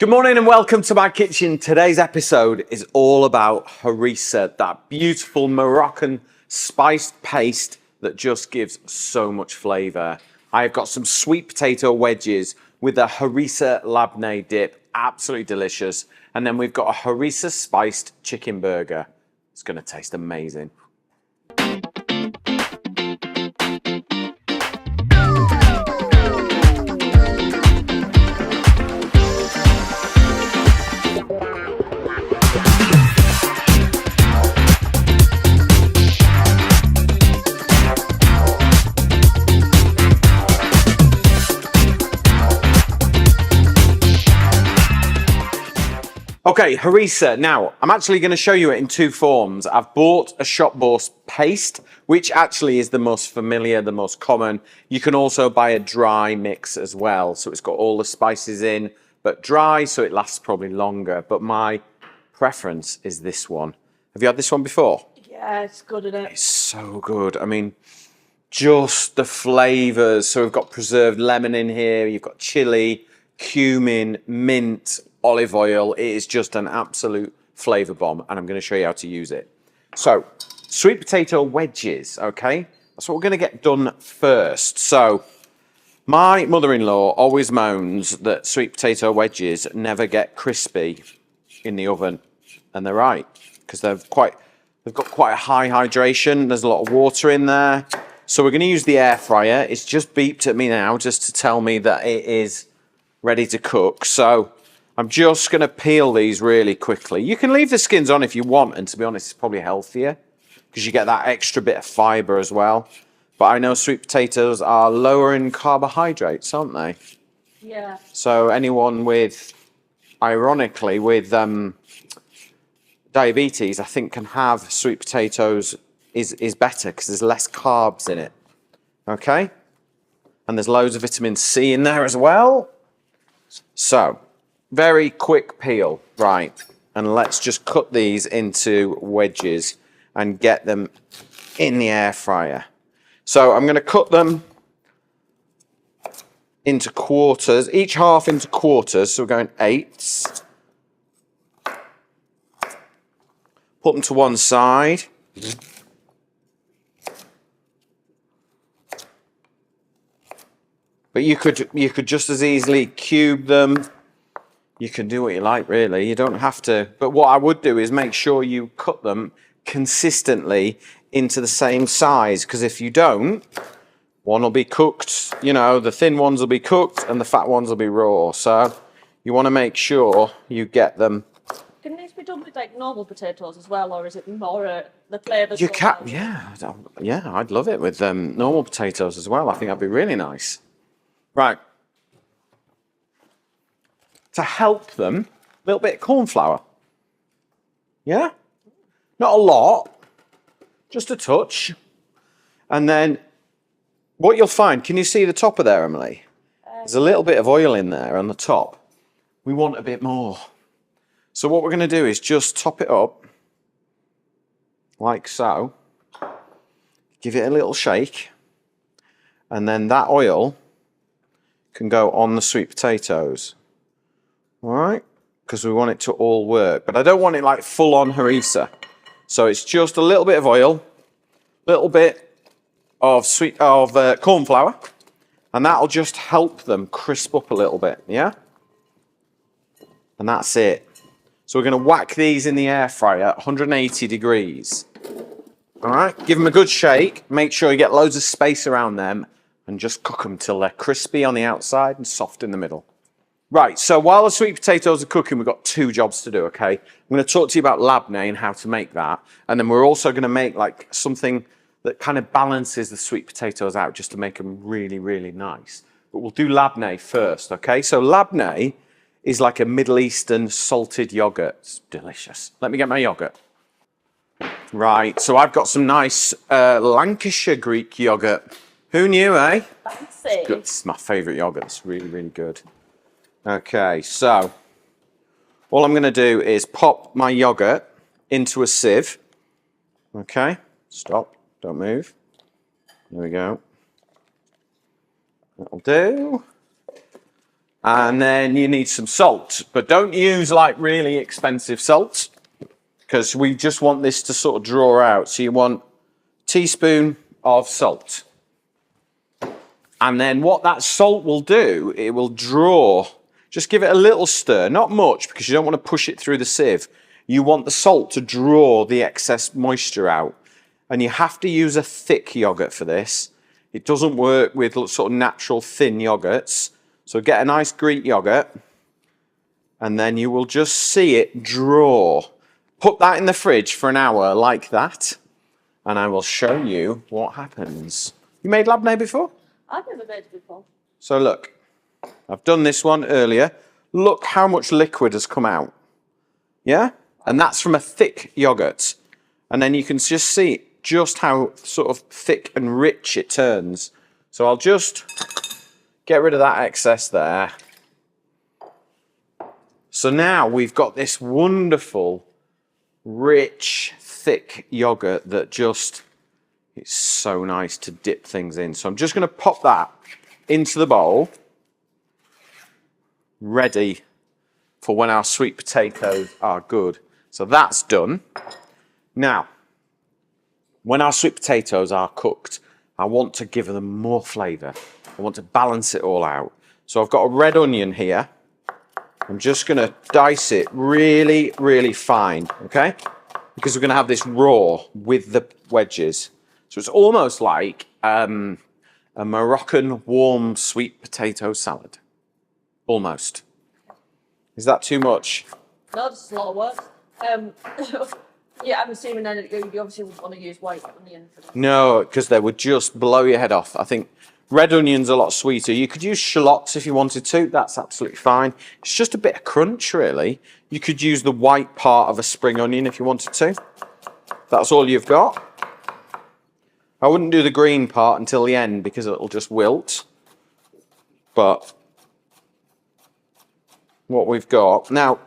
Good morning and welcome to my kitchen. Today's episode is all about harissa, that beautiful Moroccan spiced paste that just gives so much flavour. I've got some sweet potato wedges with a harissa labneh dip, absolutely delicious. And then we've got a harissa spiced chicken burger. It's going to taste amazing. Okay, harissa. Now, I'm actually going to show you it in two forms. I've bought a shop bought paste, which actually is the most familiar, the most common. You can also buy a dry mix as well. So it's got all the spices in, but dry, so it lasts probably longer. But my preference is this one. Have you had this one before? Yeah, it's good, isn't it? It's so good. I mean, just the flavours. So we've got preserved lemon in here. You've got chili, cumin, mint, olive oil. It is just an absolute flavour bomb, and I'm going to show you how to use it. So, sweet potato wedges, okay? That's what we're going to get done first. So, my mother-in-law always moans that sweet potato wedges never get crispy in the oven, and they're right, because they've got quite a high hydration. There's a lot of water in there. So we're going to use the air fryer. It's just beeped at me now just to tell me that it is ready to cook. So I'm just going to peel these really quickly. You can leave the skins on if you want, and to be honest, it's probably healthier because you get that extra bit of fibre as well. But I know sweet potatoes are lower in carbohydrates, aren't they? Yeah. So anyone with, ironically, with diabetes, I think can have sweet potatoes is better because there's less carbs in it. Okay? And there's loads of vitamin C in there as well. So, very quick peel, right? And let's just cut these into wedges and get them in the air fryer. So I'm going to cut them into quarters, each half into quarters. So we're going eighths. Put them to one side. But you could just as easily cube them. You can do what you like, really. You don't have to. But what I would do is make sure you cut them consistently into the same size. Because if you don't, one will be cooked. You know, the thin ones will be cooked and the fat ones will be raw. So you want to make sure you get them. Can these be done with like normal potatoes as well, or is it more the flavours? You can, yeah, I'd love it with normal potatoes as well. I think that'd be really nice. Right. To help them, a little bit of corn flour. Yeah? Not a lot, just a touch. And then what you'll find, can you see the top of there, Emily? There's a little bit of oil in there on the top. We want a bit more. So what we're going to do is just top it up, like so. Give it a little shake. And then that oil can go on the sweet potatoes. All right? Because we want it to all work. But I don't want it like full on harissa. So it's just a little bit of oil, a little bit of corn flour, and that'll just help them crisp up a little bit, yeah? And that's it. So we're going to whack these in the air fryer at 180 degrees. All right? Give them a good shake. Make sure you get loads of space around them and just cook them till they're crispy on the outside and soft in the middle. Right, so while the sweet potatoes are cooking, we've got two jobs to do, okay? I'm going to talk to you about labneh and how to make that. And then we're also going to make like something that kind of balances the sweet potatoes out just to make them really, really nice. But we'll do labneh first, okay? So labneh is like a Middle Eastern salted yogurt. It's delicious. Let me get my yogurt. Right, so I've got some nice Lancashire Greek yogurt. Who knew, eh? Fancy. It's good. It's my favourite yogurt. It's really, really good. Okay, so all I'm going to do is pop my yogurt into a sieve. Okay, stop, don't move. There we go. That'll do. And then you need some salt, but don't use like really expensive salt because we just want this to sort of draw out. So you want a teaspoon of salt. And then what that salt will do, it will draw, just give it a little stir, not much because you don't want to push it through the sieve. You want the salt to draw the excess moisture out. And you have to use a thick yogurt for this. It doesn't work with sort of natural thin yogurts. So get a nice Greek yogurt and then you will just see it draw. Put that in the fridge for an hour like that and I will show you what happens. You made labneh before? I've never made it before. So look, I've done this one earlier. Look how much liquid has come out. Yeah? And that's from a thick yogurt. And then you can just see just how sort of thick and rich it turns. So I'll just get rid of that excess there. So now we've got this wonderful, rich, thick yogurt that just, it's so nice to dip things in. So I'm just going to pop that into the bowl, ready for when our sweet potatoes are good. So that's done. Now, when our sweet potatoes are cooked, I want to give them more flavour. I want to balance it all out. So I've got a red onion here. I'm just going to dice it really, really fine, okay? Because we're going to have this raw with the wedges. So it's almost like a Moroccan warm sweet potato salad. Almost. Is that too much? No, this is a lot of work. Yeah, I'm assuming then you obviously would want to use white onion for this. No, because they would just blow your head off. I think red onion's a lot sweeter. You could use shallots if you wanted to. That's absolutely fine. It's just a bit of crunch, really. You could use the white part of a spring onion if you wanted to. That's all you've got. I wouldn't do the green part until the end because it'll just wilt. But what we've got now,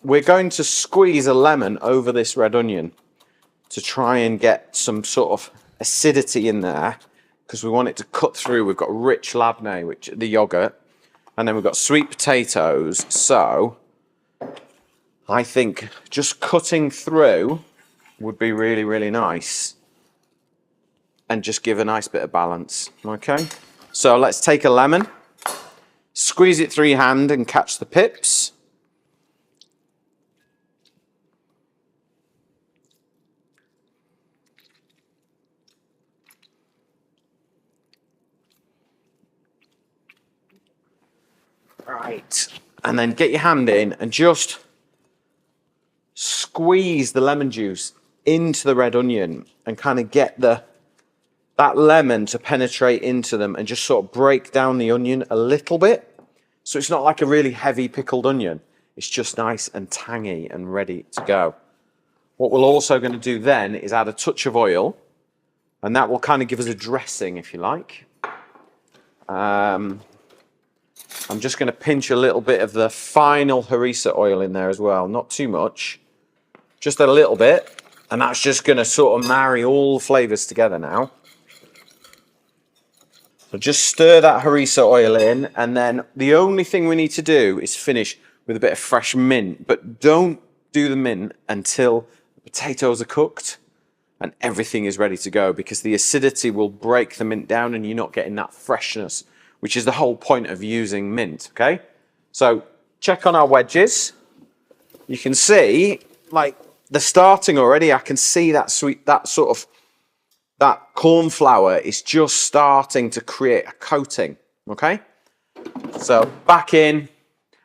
we're going to squeeze a lemon over this red onion to try and get some sort of acidity in there because we want it to cut through. We've got rich labneh, which the yogurt, and then we've got sweet potatoes. So I think just cutting through would be really, really nice and just give a nice bit of balance. Okay, so let's take a lemon, squeeze it through your hand and catch the pips. Right, and then get your hand in and just squeeze the lemon juice into the red onion and kind of get that lemon to penetrate into them and just sort of break down the onion a little bit. So it's not like a really heavy pickled onion. It's just nice and tangy and ready to go. What we're also going to do then is add a touch of oil, and that will kind of give us a dressing, if you like. I'm just going to pinch a little bit of the final harissa oil in there as well. Not too much, just a little bit. And that's just going to sort of marry all the flavours together now. So just stir that harissa oil in. And then the only thing we need to do is finish with a bit of fresh mint. But don't do the mint until the potatoes are cooked and everything is ready to go, because the acidity will break the mint down and you're not getting that freshness, which is the whole point of using mint, okay? So check on our wedges. You can see, like, they're starting already. I can see that that corn flour is just starting to create a coating, okay? So back in,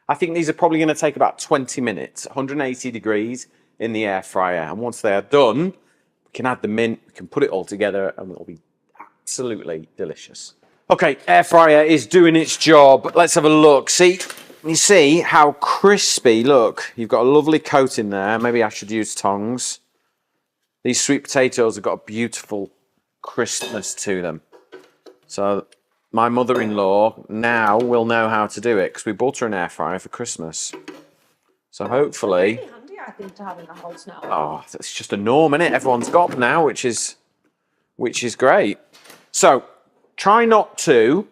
I think these are probably going to take about 20 minutes, 180 degrees in the air fryer. And once they are done, we can add the mint, we can put it all together, and it'll be absolutely delicious. Okay, air fryer is doing its job. Let's have a look. See, you see how crispy, look, you've got a lovely coat in there. Maybe I should use tongs. These sweet potatoes have got a beautiful crispness to them. So my mother-in-law now will know how to do it because we bought her an air fryer for Christmas. So hopefully... It's really handy, I think, to have in the house now. Oh, it's just a norm, isn't it? Everyone's got them now, which is great. So try not to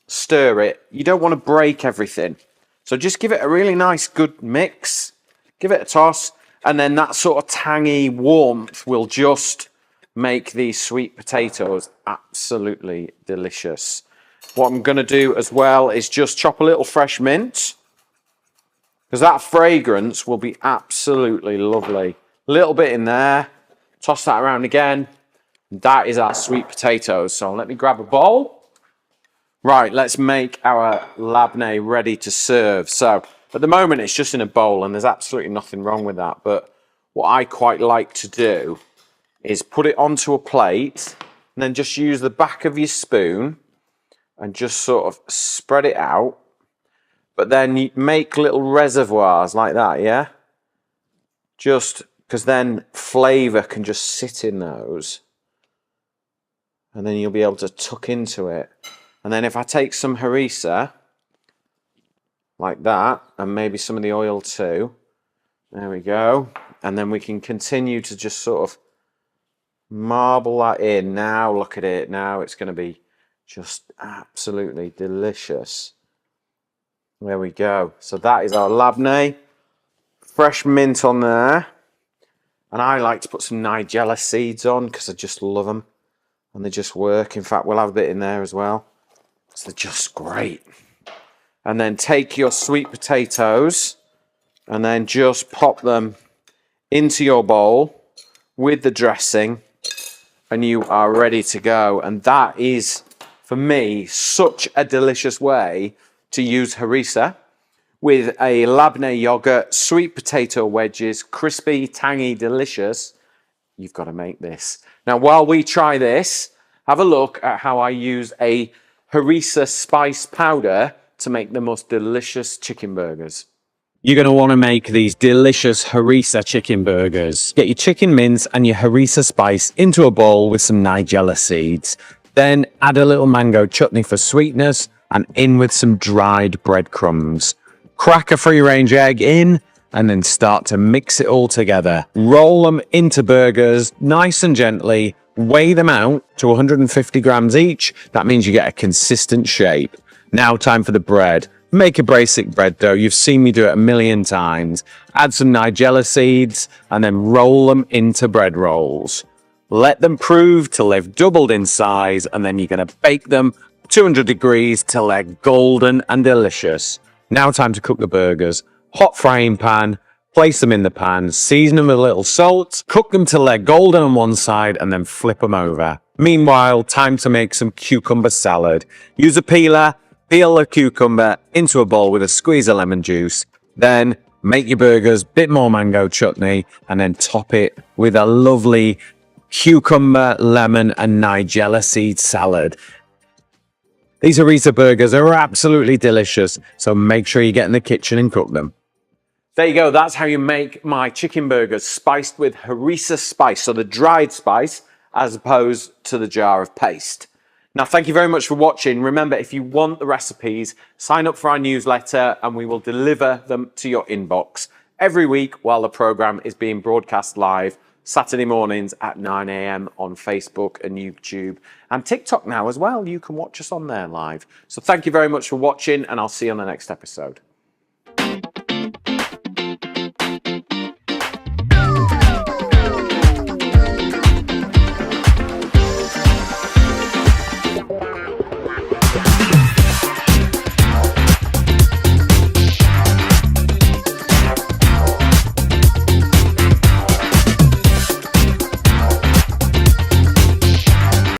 stir it. You don't want to break everything. So just give it a really nice, good mix. Give it a toss. And then that sort of tangy warmth will just make these sweet potatoes absolutely delicious. What I'm going to do as well is just chop a little fresh mint, because that fragrance will be absolutely lovely. A little bit in there. Toss that around again. That is our sweet potatoes. So let me grab a bowl. Right, let's make our labneh ready to serve. So at the moment it's just in a bowl and there's absolutely nothing wrong with that. But what I quite like to do is put it onto a plate and then just use the back of your spoon and just sort of spread it out. But then you make little reservoirs like that, yeah? Just because then flavour can just sit in those. And then you'll be able to tuck into it. And then if I take some harissa, like that, and maybe some of the oil too, there we go. And then we can continue to just sort of marble that in. Now look at it, now it's going to be just absolutely delicious. There we go. So that is our labneh. Fresh mint on there. And I like to put some nigella seeds on because I just love them. And they just work. In fact, we'll have a bit in there as well. So they're just great. And then take your sweet potatoes and then just pop them into your bowl with the dressing and you are ready to go. And that is, for me, such a delicious way to use harissa with a labneh yogurt, sweet potato wedges, crispy, tangy, delicious. You've got to make this. Now, while we try this, have a look at how I use a harissa spice powder to make the most delicious chicken burgers. You're going to want to make these delicious harissa chicken burgers. Get your chicken mince and your harissa spice into a bowl with some nigella seeds. Then add a little mango chutney for sweetness and in with some dried breadcrumbs. Crack a free-range egg in and then start to mix it all together. Roll them into burgers nice and gently. Weigh them out to 150 grams each. That means you get a consistent shape. Now time for the bread. Make a basic bread dough. You've seen me do it a million times. Add some nigella seeds and then roll them into bread rolls. Let them prove till they've doubled in size and then you're going to bake them 200 degrees till they're golden and delicious. Now time to cook the burgers. Hot frying pan. Place them in the pan, season them with a little salt, cook them till they're golden on one side and then flip them over. Meanwhile, time to make some cucumber salad. Use a peeler, peel a cucumber into a bowl with a squeeze of lemon juice. Then make your burgers, bit more mango chutney, and then top it with a lovely cucumber, lemon, and nigella seed salad. These harissa burgers are absolutely delicious, so make sure you get in the kitchen and cook them. There you go, that's how you make my chicken burgers spiced with harissa spice, so the dried spice as opposed to the jar of paste. Now, thank you very much for watching. Remember, if you want the recipes, sign up for our newsletter and we will deliver them to your inbox every week while the program is being broadcast live Saturday mornings at 9 a.m. on Facebook and YouTube and TikTok now as well. You can watch us on there live. So thank you very much for watching and I'll see you on the next episode.